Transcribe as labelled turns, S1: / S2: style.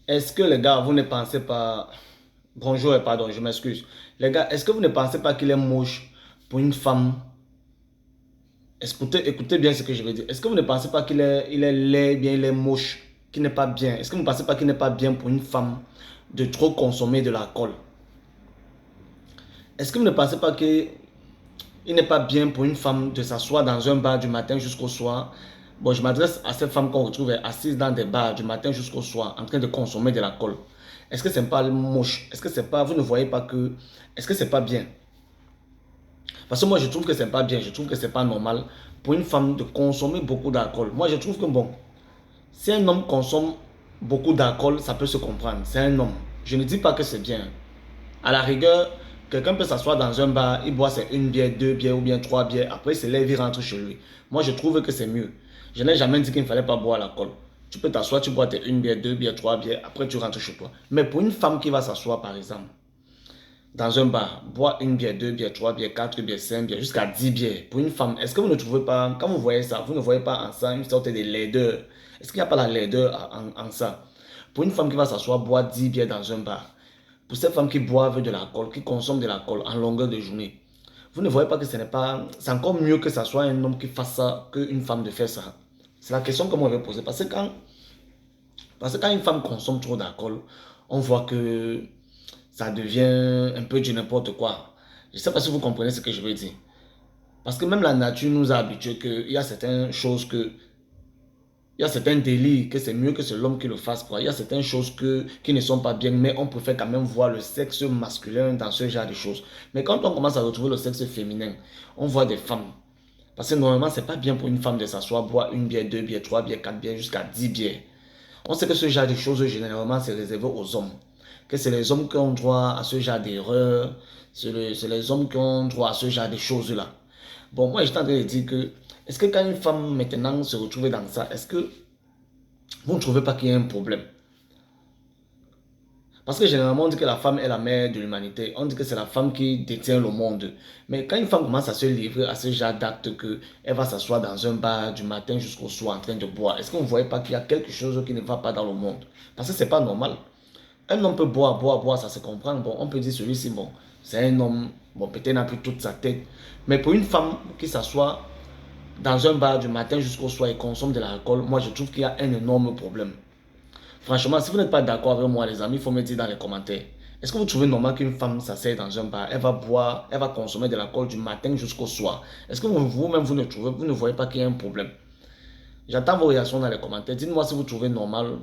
S1: Est-ce que les gars, vous ne pensez pas... Bonjour et pardon, je m'excuse. Les gars, est-ce que vous ne pensez pas qu'il est moche pour une femme? Écoutez bien ce que je veux dire. Est-ce que vous ne pensez pas qu'il est laid, bien il est moche, qu'il n'est pas bien? Est-ce que vous ne pensez pas qu'il n'est pas bien pour une femme de trop consommer de l'alcool? Est-ce que vous ne pensez pas qu'il n'est pas bien pour une femme de s'asseoir dans un bar du matin jusqu'au soir? Bon, je m'adresse à ces femmes qu'on retrouve assises dans des bars du matin jusqu'au soir en train de consommer de l'alcool. Est-ce que c'est pas moche? Est-ce que c'est pas, vous ne voyez pas que, est-ce que c'est pas bien? Parce que moi, je trouve que c'est pas bien, je trouve que c'est pas normal pour une femme de consommer beaucoup d'alcool. Moi, je trouve que bon, si un homme consomme beaucoup d'alcool, ça peut se comprendre. C'est un homme. Je ne dis pas que c'est bien. À la rigueur, quelqu'un peut s'asseoir dans un bar, il boit ses une bière, deux bières ou bien trois bières, après il se lève, il rentre chez lui. Moi, je trouve que c'est mieux. Je n'ai jamais dit qu'il ne fallait pas boire l'alcool. Tu peux t'asseoir, tu bois tes une bière, deux bières, trois bières, après tu rentres chez toi. Mais pour une femme qui va s'asseoir, par exemple, dans un bar, boire une bière, deux bières, trois bières, quatre bières, cinq bières, jusqu'à 10 bières, pour une femme, est-ce que vous ne trouvez pas, quand vous voyez ça, vous ne voyez pas en ça une sorte de laideur? Est-ce qu'il n'y a pas la laideur en ça? Pour une femme qui va s'asseoir, boire 10 bières dans un bar, pour ces femmes qui boivent de l'alcool, qui consomment de l'alcool en longueur de journée, vous ne voyez pas que ce n'est pas... C'est encore mieux que ce soit un homme qui fasse ça qu'une femme de faire ça. C'est la question que moi je vais poser. Parce que quand une femme consomme trop d'alcool, on voit que ça devient un peu du n'importe quoi. Je ne sais pas si vous comprenez ce que je veux dire. Parce que même la nature nous a habitués qu'il y a certaines choses que il y a certains délits que c'est mieux que c'est l'homme qui le fasse, quoi. Il y a certaines choses qui ne sont pas bien, mais on préfère quand même voir le sexe masculin dans ce genre de choses. Mais quand on commence à retrouver le sexe féminin, on voit des femmes. Parce que normalement, c'est pas bien pour une femme de s'asseoir, boire une bière, deux bières, trois bières, quatre bières, jusqu'à 10 bières. On sait que ce genre de choses, généralement, c'est réservé aux hommes. Que c'est les hommes qui ont droit à ce genre d'erreurs. C'est les hommes qui ont droit à ce genre de choses-là. Bon, moi, j'étais en train de dire que, est-ce que quand une femme maintenant se retrouve dans ça, est-ce que vous ne trouvez pas qu'il y a un problème? Parce que généralement, on dit que la femme est la mère de l'humanité. On dit que c'est la femme qui détient le monde. Mais quand une femme commence à se livrer à ce genre d'acte, qu'elle va s'asseoir dans un bar du matin jusqu'au soir en train de boire, est-ce que vous ne voyez pas qu'il y a quelque chose qui ne va pas dans le monde? Parce que c'est pas normal. Un homme peut boire, boire, boire, ça se comprend. Bon, on peut dire celui-ci, bon, c'est un homme, bon, peut-être n'a plus toute sa tête. Mais pour une femme qui s'assoit dans un bar du matin jusqu'au soir et consomme de l'alcool, moi je trouve qu'il y a un énorme problème. Franchement, si vous n'êtes pas d'accord avec moi, les amis, il faut me dire dans les commentaires. Est-ce que vous trouvez normal qu'une femme s'asseye dans un bar, elle va boire, elle va consommer de l'alcool du matin jusqu'au soir? Est-ce que vous-même, vous ne voyez pas qu'il y a un problème? J'attends vos réactions dans les commentaires. Dites-moi si vous trouvez normal